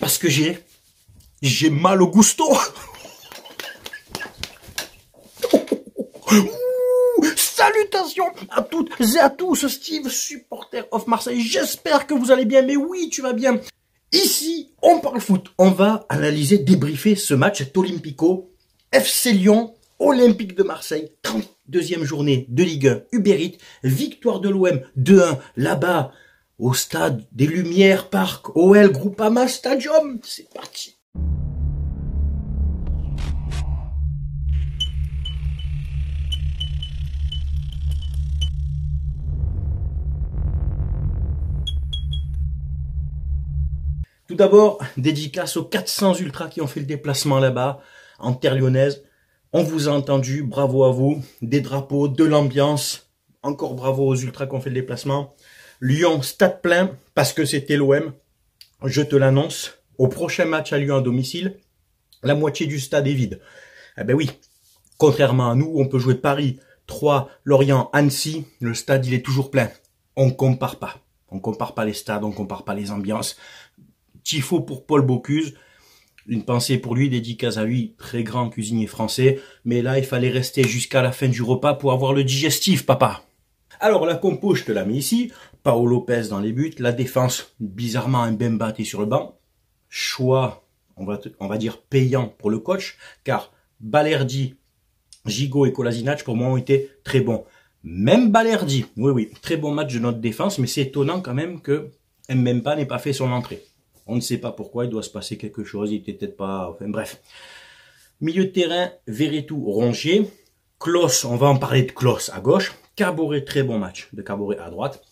Parce que j'ai mal au gusto. Salutations à toutes et à tous, Steve, supporter of Marseille. J'espère que vous allez bien, mais oui, tu vas bien. Ici, on parle foot. On va analyser, débriefer ce match, cet Olympico, FC Lyon, Olympique de Marseille, 32e journée de Ligue 1, Uber Eats, victoire de l'OM 2-1, là-bas, au stade des Lumières, Parc OL Groupama Stadium. C'est parti. Tout d'abord, dédicace aux 400 ultras qui ont fait le déplacement là-bas, en terre lyonnaise. On vous a entendu, bravo à vous, des drapeaux, de l'ambiance. Encore bravo aux ultras qui ont fait le déplacement. Lyon, stade plein, parce que c'était l'OM. Je te l'annonce, au prochain match à Lyon à domicile, la moitié du stade est vide. Eh ben oui, contrairement à nous, on peut jouer Paris, Troyes, Lorient, Annecy, le stade il est toujours plein. On compare pas. On compare pas les stades, on compare pas les ambiances. Tifo pour Paul Bocuse, une pensée pour lui, dédicace à lui, très grand cuisinier français, mais là il fallait rester jusqu'à la fin du repas pour avoir le digestif, papa. Alors la compo, je te la mets ici, Paolo Lopez dans les buts, la défense, bizarrement Mbemba est sur le banc, choix, on va dire payant pour le coach, car Balerdi, Gigot et Kolasinac pour moi ont été très bons. Même Balerdi, oui, très bon match de notre défense, mais c'est étonnant quand même que Mbemba n'ait pas fait son entrée. On ne sait pas pourquoi, il doit se passer quelque chose, il était peut-être pas... Enfin bref. Milieu de terrain, Verretou, Rongier. Klos, on va en parler de Klos à gauche. Caboret, très bon match de Caboret à droite.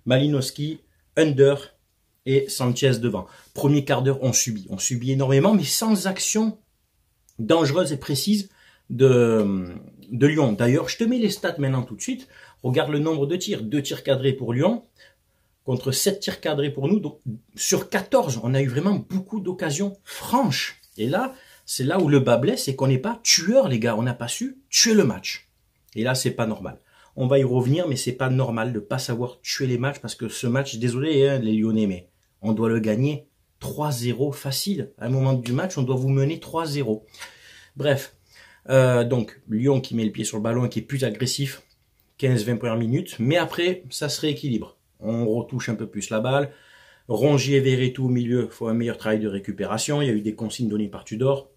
Malinowski, Under et Sanchez devant. Premier quart d'heure, on subit énormément, mais sans action dangereuse et précise de Lyon. D'ailleurs, je te mets les stats maintenant tout de suite. Regarde le nombre de tirs. 2 tirs cadrés pour Lyon. Contre 7 tirs cadrés pour nous, donc sur 14, on a eu vraiment beaucoup d'occasions franches. Et là, c'est là où le bas blesse, c'est qu'on n'est pas tueur, les gars. On n'a pas su tuer le match. Et là, c'est pas normal. On va y revenir, mais c'est pas normal de pas savoir tuer les matchs, parce que ce match, désolé, hein, les Lyonnais, mais on doit le gagner 3-0 facile. À un moment du match, on doit vous mener 3-0. Bref, donc Lyon qui met le pied sur le ballon et qui est plus agressif, 15-20 premières minutes, mais après, ça se rééquilibre. On retouche un peu plus la balle. Rongier et Verretou au milieu, il faut un meilleur travail de récupération. Il y a eu des consignes données par Tudor.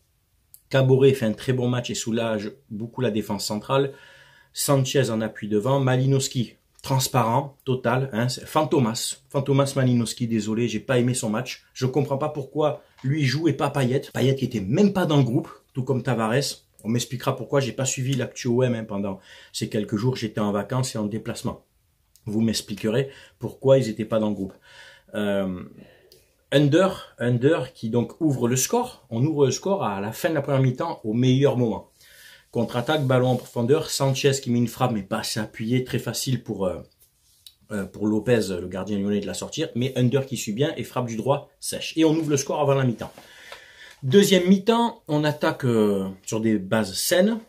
Caboret fait un très bon match et soulage beaucoup la défense centrale. Sanchez en appui devant. Malinowski, transparent, total. Hein, Fantomas Malinowski, désolé, j'ai pas aimé son match. Je comprends pas pourquoi lui joue et pas Payet. Payet qui était même pas dans le groupe, tout comme Tavares. On m'expliquera pourquoi j'ai pas suivi l'actu OM pendant ces quelques jours. J'étais en vacances et en déplacement. Vous m'expliquerez pourquoi ils n'étaient pas dans le groupe. Under qui donc ouvre le score. On ouvre le score à la fin de la première mi-temps au meilleur moment. Contre-attaque, ballon en profondeur. Sanchez qui met une frappe mais pas assez appuyée. Très facile pour Lopez, le gardien lyonnais, de la sortir. Mais Under qui suit bien et frappe du droit sèche. Et on ouvre le score avant la mi-temps. Deuxième mi-temps, on attaque sur des bases saines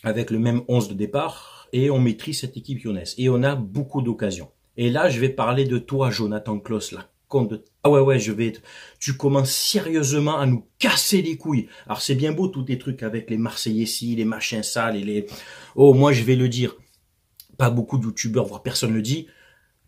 avec le même 11 de départ. Et on maîtrise cette équipe lyonnaise. Et on a beaucoup d'occasions. Et là, je vais parler de toi, Jonathan Klos, la compte de... Ah ouais, tu commences sérieusement à nous casser les couilles. Alors, c'est bien beau, tous tes trucs avec les Marseillais-ci, les machins sales et les... Oh, moi, je vais le dire. Pas beaucoup de youtubeurs, voire personne le dit.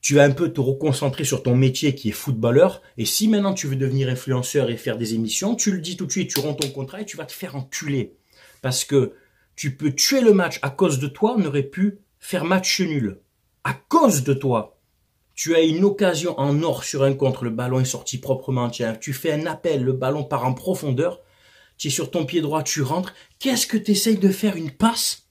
Tu vas un peu te reconcentrer sur ton métier qui est footballeur. Et si maintenant tu veux devenir influenceur et faire des émissions, tu le dis tout de suite, tu rends ton contrat et tu vas te faire enculer. Parce que... tu peux tuer le match à cause de toi, on aurait pu faire match nul. À cause de toi. Tu as une occasion en or sur un contre, le ballon est sorti proprement, tiens, tu fais un appel, le ballon part en profondeur, tu es sur ton pied droit, tu rentres. Qu'est-ce que tu essayes de faire une passe?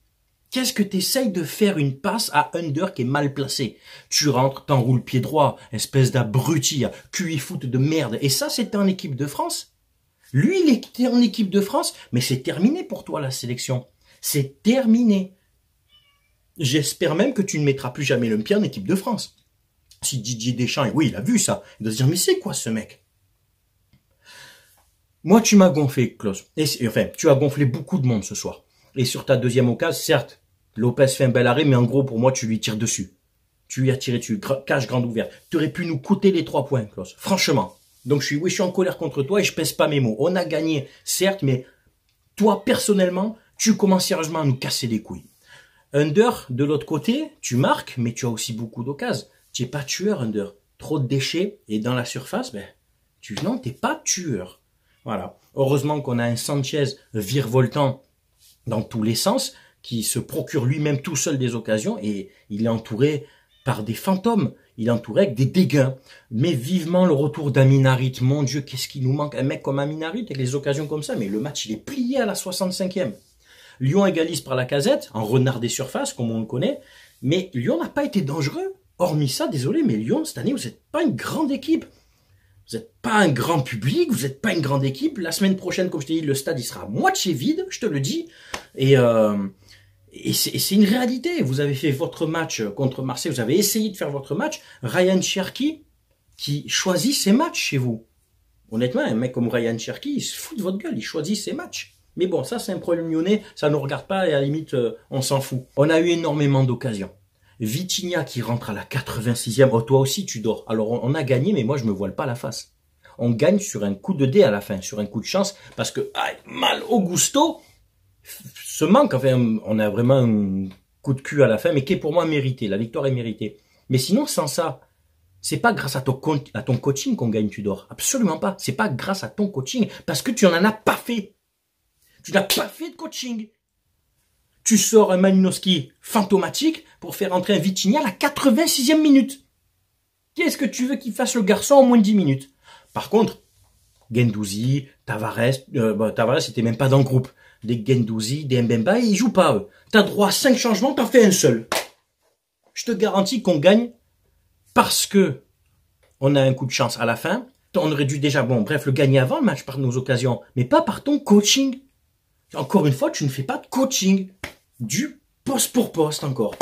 Qu'est-ce que tu essayes de faire une passe à Under qui est mal placé? Tu rentres, t'enroules pied droit, espèce d'abruti, QI foot de merde. Et ça, c'était en équipe de France. Lui, il était en équipe de France, mais c'est terminé pour toi la sélection. C'est terminé. J'espère même que tu ne mettras plus jamais le pied en équipe de France. Si Didier Deschamps, oui, il a vu ça, il doit se dire, mais c'est quoi ce mec? Moi, tu m'as gonflé, Klaus. Enfin, tu as gonflé beaucoup de monde ce soir. Et sur ta deuxième occasion, certes, Lopez fait un bel arrêt, mais en gros, pour moi, tu lui tires dessus. Tu lui as tiré dessus, cage grande ouverte. Tu aurais pu nous coûter les 3 points, Klaus. Franchement. Donc je suis en colère contre toi et je pèse pas mes mots. On a gagné, certes, mais toi, personnellement, tu commences sérieusement à nous casser les couilles. Under, de l'autre côté, tu marques, mais tu as aussi beaucoup d'occasions. Tu n'es pas tueur, Under. Trop de déchets, et dans la surface, non, t'es pas tueur. Voilà. Heureusement qu'on a un Sanchez virevoltant dans tous les sens, qui se procure lui-même tout seul des occasions, et il est entouré par des fantômes. Il est entouré avec des dégâts. Mais vivement le retour d'Amin Harit. Mon Dieu, qu'est-ce qu'il nous manque. Un mec comme Amin Harit avec les occasions comme ça. Mais le match, il est plié à la 65e. Lyon égalise par Lacazette, en renard des surfaces, comme on le connaît. Mais Lyon n'a pas été dangereux. Hormis ça, désolé, mais Lyon, cette année, vous n'êtes pas une grande équipe. Vous n'êtes pas un grand public, vous n'êtes pas une grande équipe. La semaine prochaine, comme je t'ai dit, le stade, il sera à moitié vide, je te le dis. Et c'est une réalité. Vous avez fait votre match contre Marseille, vous avez essayé de faire votre match. Ryan Cherki, qui choisit ses matchs chez vous. Honnêtement, un mec comme Ryan Cherki, il se fout de votre gueule, il choisit ses matchs. Mais bon, ça c'est un problème lyonnais, ça ne nous regarde pas et à la limite, on s'en fout. On a eu énormément d'occasions. Vitinha qui rentre à la 86e, oh toi aussi tu dors. Alors on a gagné, mais moi je me voile pas la face. On gagne sur un coup de dé à la fin, sur un coup de chance, parce que mal au gusto, ce manque, enfin on a vraiment un coup de cul à la fin, mais qui est pour moi mérité, la victoire est méritée. Mais sinon sans ça, c'est pas grâce à ton coaching qu'on gagne Tudor, absolument pas. C'est pas grâce à ton coaching, parce que tu n'en as pas fait. Tu n'as pas fait de coaching. Tu sors un Malinowski fantomatique pour faire entrer un Vitinha à la 86e minute. Qu'est-ce que tu veux qu'il fasse le garçon en moins de 10 minutes? Par contre, Guendouzi, Tavares, Tavares c'était même pas dans le groupe. Des Guendouzi, des Mbemba, ils jouent pas eux. T'as droit à 5 changements, t'en fais un seul. Je te garantis qu'on gagne parce que on a un coup de chance à la fin. On aurait dû déjà, le gagner avant le match par nos occasions, mais pas par ton coaching. Encore une fois, tu ne fais pas de coaching. Du poste pour poste encore.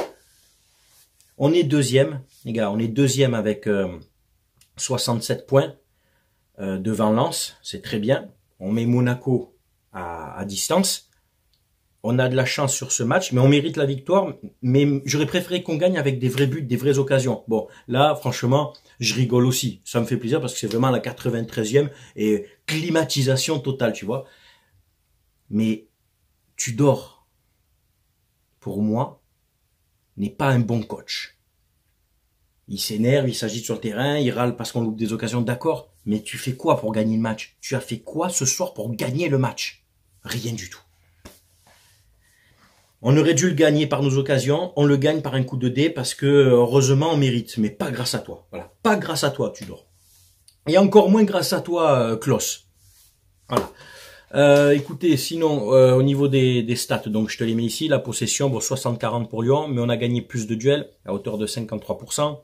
On est deuxième, les gars, on est deuxième avec 67 points devant Lens, c'est très bien. On met Monaco à distance. On a de la chance sur ce match, mais on mérite la victoire. Mais j'aurais préféré qu'on gagne avec des vrais buts, des vraies occasions. Bon, là, franchement, je rigole aussi. Ça me fait plaisir parce que c'est vraiment la 93e et climatisation totale, tu vois. Mais tu dors. Pour moi, n'est pas un bon coach. Il s'énerve, il s'agite sur le terrain, il râle parce qu'on loupe des occasions, d'accord. Mais tu fais quoi pour gagner le match? Tu as fait quoi ce soir pour gagner le match? Rien du tout. On aurait dû le gagner par nos occasions, on le gagne par un coup de dé parce que heureusement on mérite, mais pas grâce à toi. Voilà, pas grâce à toi, Tudor. Et encore moins grâce à toi, Klaus. Voilà. Écoutez, sinon, au niveau des stats, donc je te les mets ici, la possession, 60-40 pour Lyon, mais on a gagné plus de duels, à hauteur de 53%.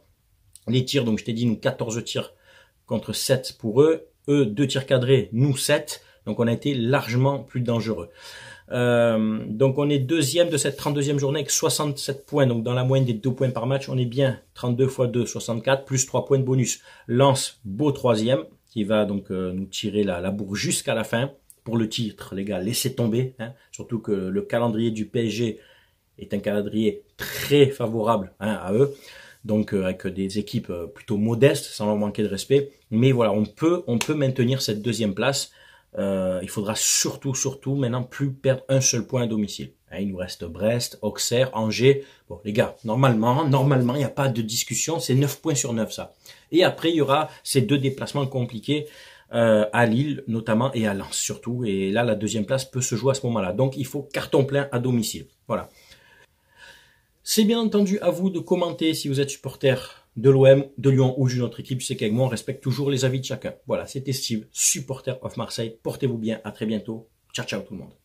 Les tirs, donc je t'ai dit, nous 14 tirs contre 7 pour eux, 2 tirs cadrés, nous 7, donc on a été largement plus dangereux. Donc on est deuxième de cette 32e journée avec 67 points, donc dans la moyenne des 2 points par match, on est bien 32 x 2, 64, plus 3 points de bonus. Lens, beau troisième, qui va donc nous tirer la bourre jusqu'à la fin. Pour le titre, les gars, laissez tomber, hein. Surtout que le calendrier du PSG est un calendrier très favorable à eux, donc avec des équipes plutôt modestes, sans leur manquer de respect. Mais voilà, on peut maintenir cette deuxième place. Il faudra surtout maintenant plus perdre un seul point à domicile. Hein, il nous reste Brest, Auxerre, Angers. Bon, les gars, normalement, il n'y a pas de discussion, c'est 9 points sur 9 ça. Et après, il y aura ces 2 déplacements compliqués. À Lille notamment et à Lens surtout, et là la deuxième place peut se jouer à ce moment-là, donc il faut carton plein à domicile. Voilà, c'est bien entendu à vous de commenter si vous êtes supporter de l'OM, de Lyon ou d'une autre équipe. Je sais qu'avec moi on respecte toujours les avis de chacun. Voilà, c'était Steve, supporter of Marseille, portez-vous bien, à très bientôt, ciao ciao tout le monde.